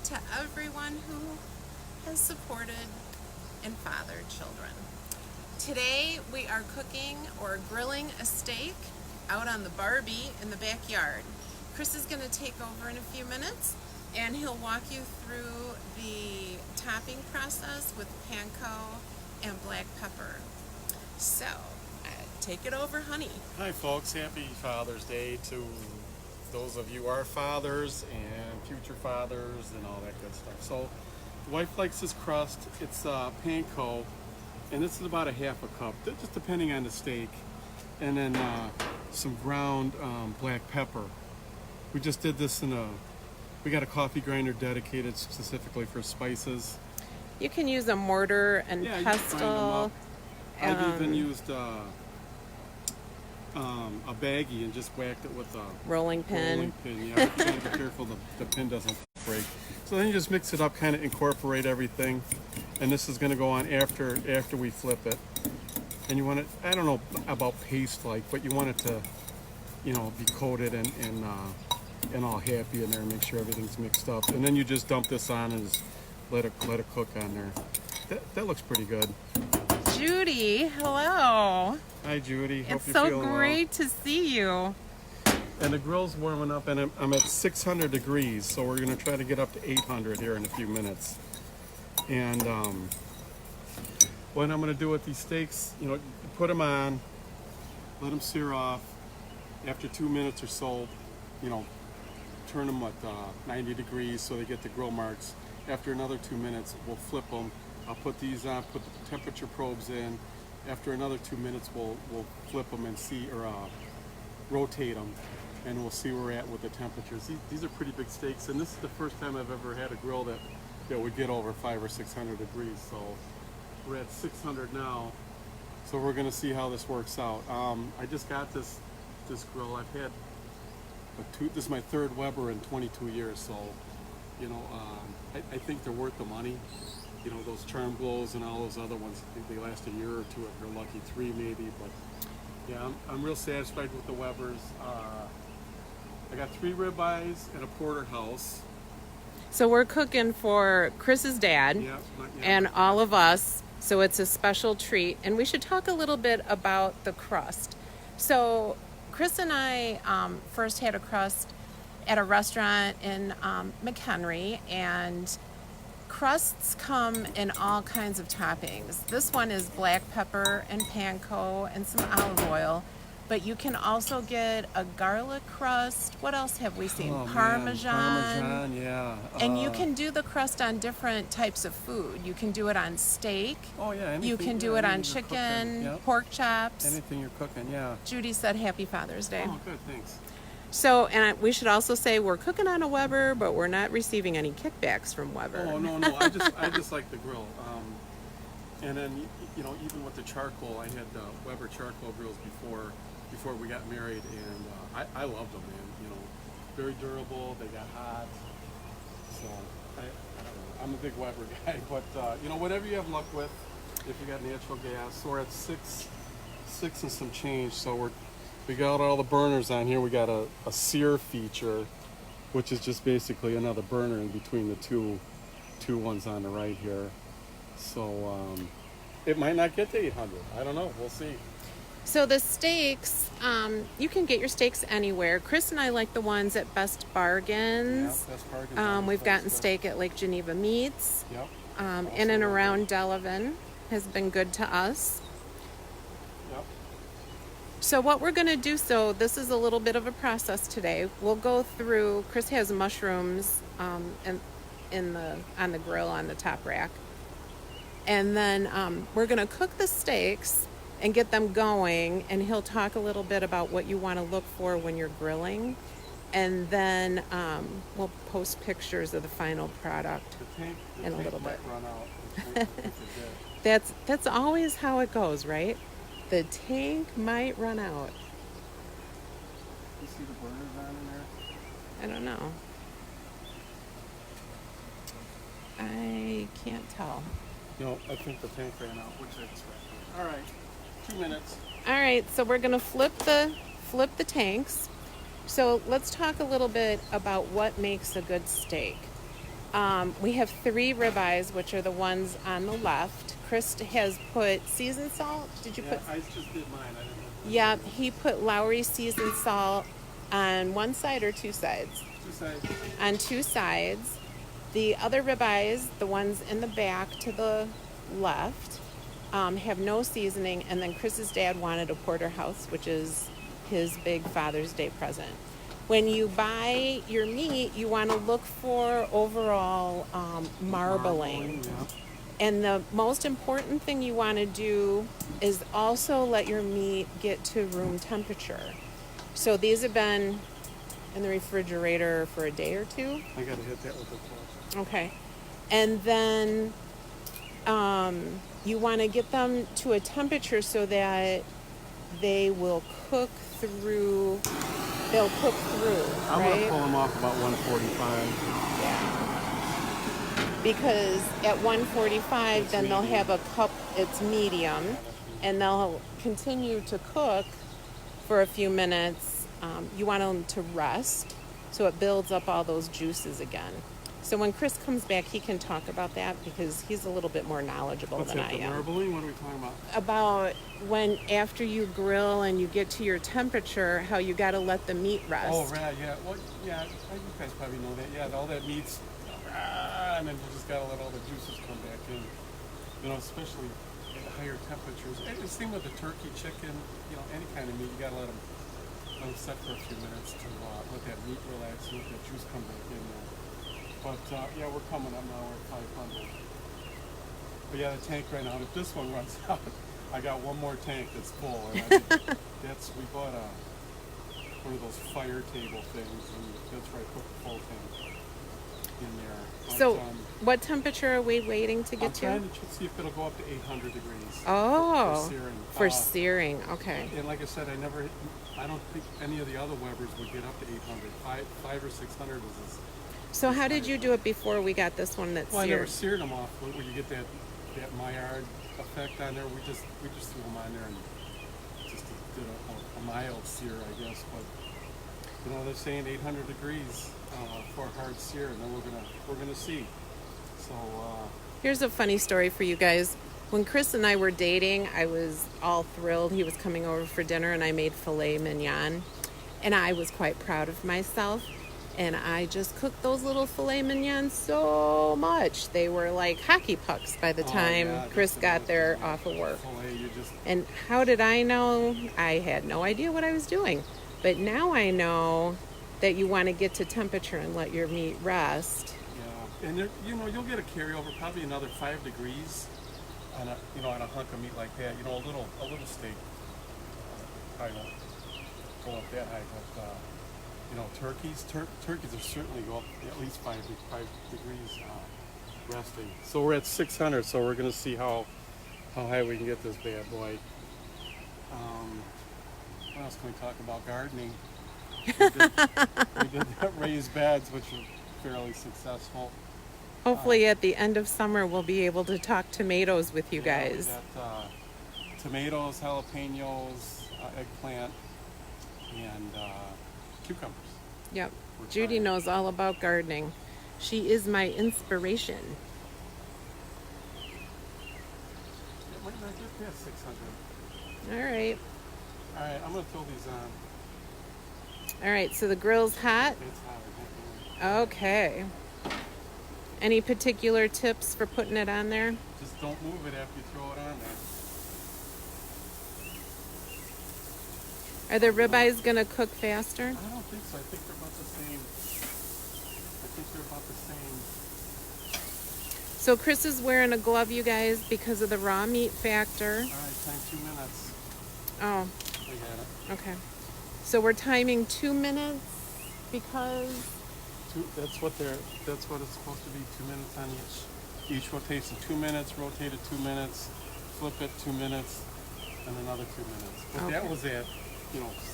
to everyone who has supported and fathered children. Today we are cooking or grilling a steak out on the Barbie in the backyard. Chris is going to take over in a few minutes and he'll walk you through the topping process with panko and black pepper. So, take it over, honey. Hi folks, happy Father's Day to those of you who are fathers and future fathers and all that good stuff. So the wife likes this crust. It's panko, and this is about a half a cup, just depending on the steak. And then some ground black pepper. We just did this we got a coffee grinder dedicated specifically for spices. You can use a mortar and yeah, pestle. I've even used a baggie and just whacked it with a rolling pin. Yeah, you gotta be careful the pin doesn't break. So then you just mix it up, kind of incorporate everything, and this is going to go on after we flip it. And you want it, I don't know about paste-like, but you want it to, be coated and all happy in there, and make sure everything's mixed up. And then you just dump this on and just let it cook on there. That looks pretty good. Judy, hello. Hi, Judy. Hope It's you're so feeling great to see you. And the grill's warming up, and I'm at 600 degrees, so we're going to try to get up to 800 here in a few minutes. And what I'm going to do with these steaks, you put them on, let them sear off. After 2 minutes or so, turn them at 90 degrees so they get the grill marks. After another 2 minutes, we'll flip them. I'll put these on, put the temperature probes in. After another 2 minutes, we'll flip them and see, or rotate them, and we'll see where we're at with the temperatures. These are pretty big steaks, and this is the first time I've ever had a grill that would get over 500 or 600 degrees. So we're at 600 now, so we're going to see how this works out. I just got this grill. I've had this is my third Weber in 22 years, so I think they're worth the money. Those charm glows and all those other ones, I think they last a year or two if you're lucky, 3 maybe, but yeah, I'm real satisfied with the Webers. I got 3 ribeyes and a porterhouse. So we're cooking for Chris's dad and all of us, so it's a special treat. And we should talk a little bit about the crust. So Chris and I first had a crust at a restaurant in McHenry, and crusts come in all kinds of toppings. This one is black pepper and panko and some olive oil, but you can also get a garlic crust. What else have we seen? Parmesan. Parmesan, yeah. And you can do the crust on different types of food. You can do it on steak. Oh yeah. Anything, you can do it on chicken, pork chops. Anything you're cooking, yeah. Judy said Happy Father's Day. Oh, good, thanks. So, and we should also say we're cooking on a Weber, but we're not receiving any kickbacks from Weber. Oh no, I just like the grill. And then even with the charcoal, I had Weber charcoal grills before we got married, and I loved them, man. Very durable. They got hot. So I don't know. I'm a big Weber guy, but whatever you have luck with. If you got natural gas, so we're at six and some change. So we got all the burners on here. We got a sear feature, which is just basically another burner in between the two ones on the right here. So it might not get to 800. I don't know. We'll see. So the steaks, you can get your steaks anywhere. Chris and I like the ones at Best Bargains. Yeah, Best Bargains. We've gotten steak at Lake Geneva Meats. Yep. In and around Delavan has been good to us. So what we're going to do, this is a little bit of a process today. We'll go through, Chris has mushrooms on the grill on the top rack. And then we're going to cook the steaks and get them going, and he'll talk a little bit about what you want to look for when you're grilling. And then we'll post pictures of the final product in a little bit. That's always how it goes, right? The tank might run out. You see the burners on in there? I don't know. I can't tell. No, I think the tank ran out, which I expect. All right, 2 minutes. All right, so we're gonna flip the tanks. So let's talk a little bit about what makes a good steak. We have 3 ribeyes, which are the ones on the left. Chris has put seasoned salt. Did you put? I just did mine. I didn't have Yeah, he put Lowry seasoned salt on one side or 2 sides? 2 sides. On 2 sides. The other ribeyes, the ones in the back to the left, have no seasoning. And then Chris's dad wanted a porterhouse, which is his big Father's Day present. When you buy your meat, you want to look for overall marbling. Yeah. And the most important thing you want to do is also let your meat get to room temperature. So these have been in the refrigerator for a day or 2. I gotta hit that with the fork. Okay. And then you want to get them to a temperature so that they will cook through. They'll cook through, I'm right? gonna pull them off about 145. Yeah. Because at 145, It's then they'll medium. have a cup, it's medium, and they'll continue to cook for a few minutes. You want them to rest so it builds up all those juices again. So when Chris comes back, he can talk about that because he's a little bit more knowledgeable What's than that, I the am. marbling? What are we talking about? About when after you grill and you get to your temperature, how you got to let the meat rest. Oh, right, yeah. Well, yeah, you guys probably know that. Yeah, all that meat's, and then you just gotta let all the juices come back in. You know, especially at higher temperatures. And the same with the turkey, chicken, you know, any kind of meat, you gotta let them set for a few minutes to let that meat relax and let that juice come back in there. But yeah, we're coming up now. We're at 500. But yeah, the tank right now. If this one runs out, I got one more tank that's full. And we bought one of those fire table things, and that's where I put the full tank in there. But, So what temperature are we waiting to I'm get to? trying to see if it'll go up to 800 degrees. Oh, for searing. for searing. Okay. And like I said, I don't think any of the other Webers would get up to 800. Five or 600 is. So how did you do it before we got this one that's Well, I never seared? seared them off. Where you get that Maillard effect on there, we just threw them on there and just did a mild sear, I guess. But you know, they're saying 800 degrees for a hard sear, and then we're gonna see. So Here's a funny story for you guys. When Chris and I were dating, I was all thrilled. He was coming over for dinner, and I made filet mignon, and I was quite proud of myself. And I just cooked those little filet mignons so much. They were like hockey pucks by the time yeah, Chris just got there about off of work. filet, you just And how did I know? I had no idea what I was doing. But now I know that you want to get to temperature and let your meat rest. yeah. And you'll get a carryover, probably another 5 degrees on a hunk of meat like that. You know, a little steak. I won't go up that high, but you know, turkeys are certainly go up at least 5 degrees resting. So we're at 600. So we're going to see how high we can get this bad boy. What else can we talk about? Gardening. We did raised beds, which were fairly successful. Hopefully at the end of summer we'll be able to talk tomatoes with you guys. We got tomatoes, jalapenos, eggplant, and cucumbers. Yep. We're Judy trying. knows all about gardening. She is my inspiration. It might not get past 600. All right. All right, I'm going to throw these on. All right, so the grill's hot. It's hot. I can't Okay. Any particular tips for putting it on there? just don't move it after you throw it on there. Are the ribeyes going to cook faster? I don't think so. I think they're about the same. So Chris is wearing a glove, you guys, because of the raw meat factor. All right, time 2 minutes. Oh, We got it. okay. So we're timing 2 minutes because... That's what it's supposed to be. 2 minutes on each rotation. 2 minutes, rotate it 2 minutes, flip it 2 minutes, and another 2 minutes. But that Okay. was at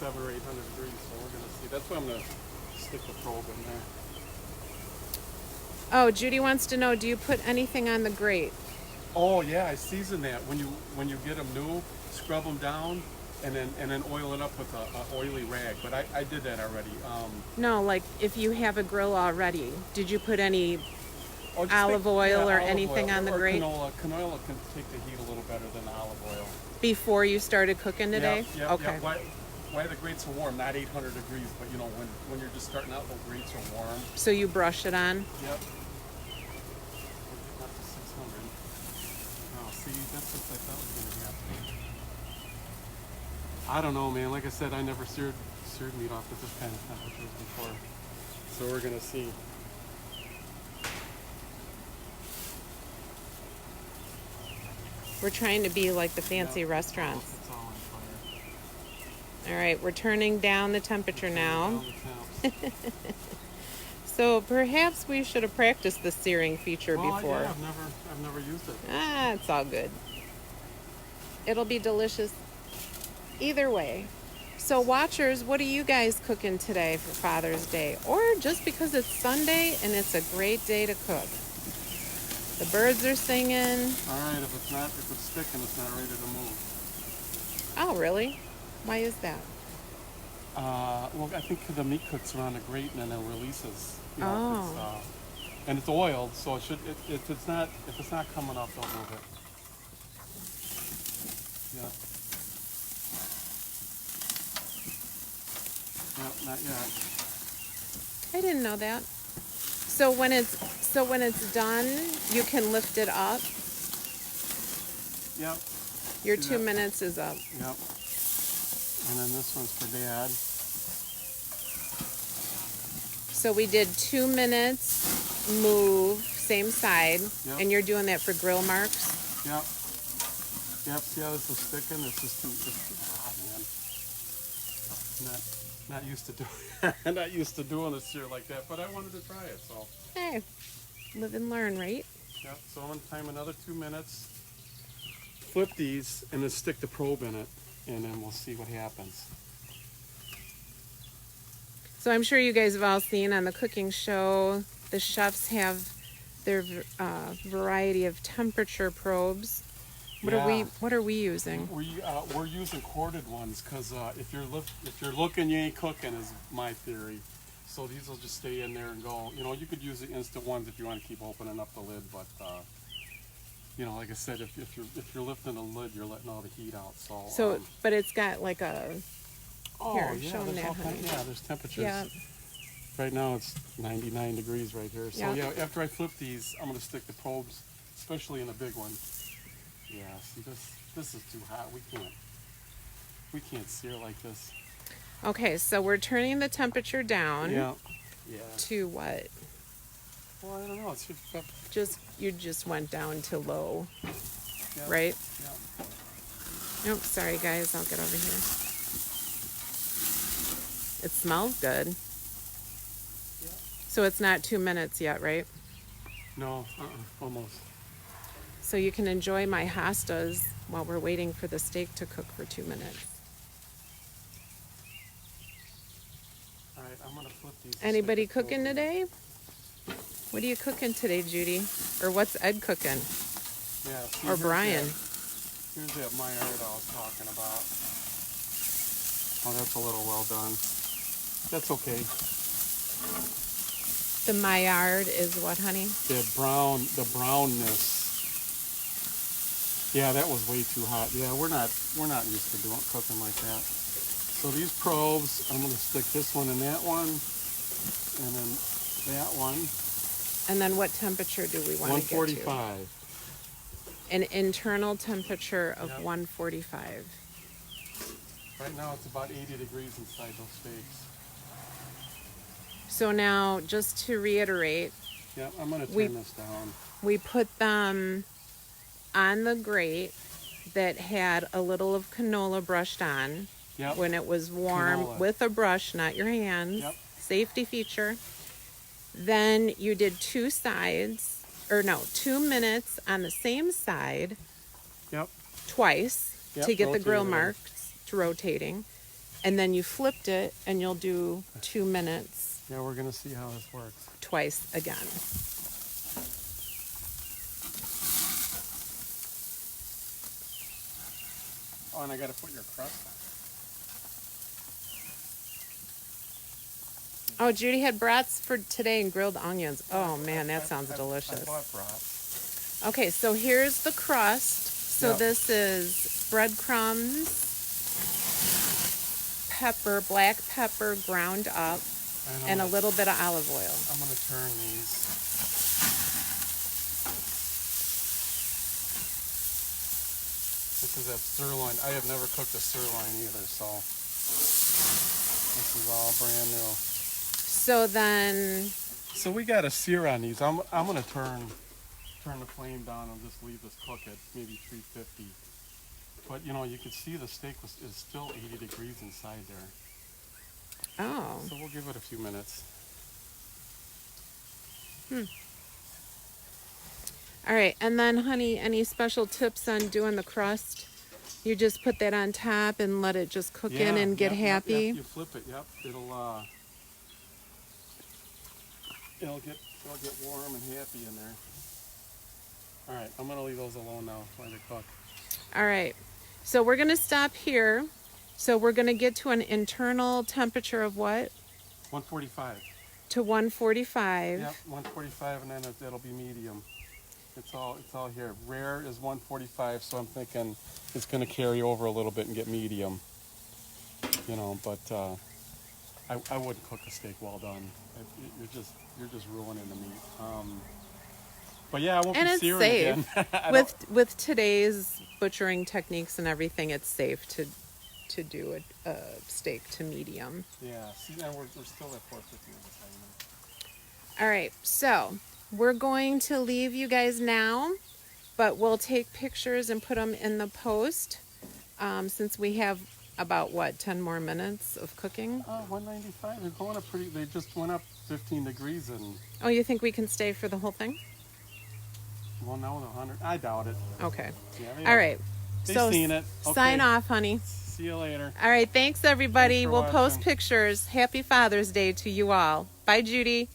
700 or 800 degrees. So we're gonna see. That's why I'm gonna stick the probe in there. Oh, Judy wants to know, do you put anything on the grate? Oh yeah, I season that when you get them new, scrub them down, and then oil it up with a oily rag. But I did that already. No, like if you have a grill already, did you put any Oh, just olive oil or olive anything oil, on the or grate canola. Canola can take the heat a little better than olive oil. before you started cooking today? Yeah. Okay. Why the grates are warm? Not 800 degrees, but you know when you're just starting out, the grates are warm. So you brush it on? Yep. We're getting up to 600. Oh, see, that's what I thought was going to happen. I don't know, man. Like I said, I never seared meat off at this kind of temperatures before, so we're gonna see. We're trying to be like the fancy restaurants. It's all on fire. All right, we're turning down the temperature now. Down the temps. So perhaps we should have practiced the searing feature before. Yeah, I've never used it. Ah, it's all good. It'll be delicious either way. So watchers, what are you guys cooking today for Father's Day? Or just because it's Sunday and it's a great day to cook? The birds are singing. All right, if it's sticking, it's not ready to move. Oh, really? Why is that? Well, I think the meat cooks around the grate and then it releases. You know, Oh. And it's oiled, so it should. If it's not coming up, don't move it. Yeah. No, not yet. I didn't know that. So when it's done, you can lift it up. Yep. Your See 2 that? minutes is up. Yep. And then this one's for Dad. So we did 2 minutes, move, same side, Yep. and you're doing that for grill marks. Yep. Yep. See how this is sticking? It's just too hot, man. Not used to doing not used to doing a sear like that, but I wanted to try it, so. Hey, live and learn, right? Yep. So I'm gonna time another 2 minutes. Flip these and then stick the probe in it, and then we'll see what happens. So I'm sure you guys have all seen on the cooking show, the chefs have their variety of temperature probes. What are we using? We're using corded ones because if you're looking, you ain't cooking, is my theory. So these will just stay in there and go. You know, you could use the instant ones if you want to keep opening up the lid, but you know, like I said, if you're lifting the lid, you're letting all the heat out. So but it's got like a. Here, yeah, show them that, honey. there's temperatures. Yeah. Right now it's 99 degrees right here. So yeah, after I flip these, I'm gonna stick the probes, especially in the big one. Yeah, see this is too hot. We can't sear like this. Okay, so we're turning the temperature down. Yeah. To what? Well, I don't know. It's just You just went down to low, yeah, right? Yeah. Nope, sorry guys, I'll get over here. It smells good. Yeah. So it's not 2 minutes yet, right? No, almost. So you can enjoy my hostas while we're waiting for the steak to cook for 2 minutes. All right, I'm gonna flip these. Anybody cooking today? What are you cooking today, Judy? Or what's Ed cooking? Yeah. See, Or Brian? Here's that Maillard I was talking about. Oh, that's a little well done. That's okay. The Maillard is what, honey? The brownness. Yeah, that was way too hot. Yeah, we're not used to cooking like that. So these probes, I'm gonna stick this one in that one, and then that one. And then what temperature do we want to get to? 145. An internal temperature of Yep. 145. Right now it's about 80 degrees inside those steaks. So now, just to reiterate, Yeah, I'm gonna turn this down. we put them on the grate that had a little of canola brushed on. Yep. When it was warm Canola. with a brush, not your hands. Yep. Safety feature. Then you did 2 minutes on the same side Yep. twice Yep, to get the grill rotating. marks to rotating. And then you flipped it and you'll do 2 minutes Yeah, we're gonna see how this works. twice again. Oh, and I gotta put your crust Oh, Judy had brats for today and grilled onions. Oh man, that sounds delicious. I bought brats. Okay, so here's the crust. So Yep. this is breadcrumbs, pepper, black pepper ground up, and a little bit of olive oil. I'm going to turn these. This is that sirloin. I have never cooked a sirloin either, so this is all brand new. So then, So we got a sear on these. I'm going to turn the flame down and just leave this cook at maybe 350. But you know, you can see the steak is still 80 degrees inside there. oh, So we'll give it a few minutes. all right. And then, honey, any special tips on doing the crust? You just put that on top and let it just cook in and get happy. Yep, you flip it. Yep, it'll get warm and happy in there. All right, I'm gonna leave those alone now while they cook. All right. So we're gonna stop here. So we're gonna get to an internal temperature of what? 145. To 145. Yep, 145, and then it'll be medium. It's all here. Rare is 145, so I'm thinking it's gonna carry over a little bit and get medium. You know, but I wouldn't cook a steak well done. You're just ruining the meat. But yeah, I won't And be it's searing safe. again. With today's butchering techniques and everything, it's safe to do a steak to medium. Yeah, see, now we're still at 450 minutes. All right, so we're going to leave you guys now, but we'll take pictures and put them in the post since we have about 10 more minutes of cooking. 195. They're going up pretty. They just went up 15 degrees and. Oh, you think we can stay for the whole thing? Well, no, 100. I doubt it. Okay. Yeah, All right. They've So seen it. sign Okay. off, honey. See you later. All right. Thanks, everybody. Thanks for We'll post watching. pictures. Happy Father's Day to you all. Bye, Judy.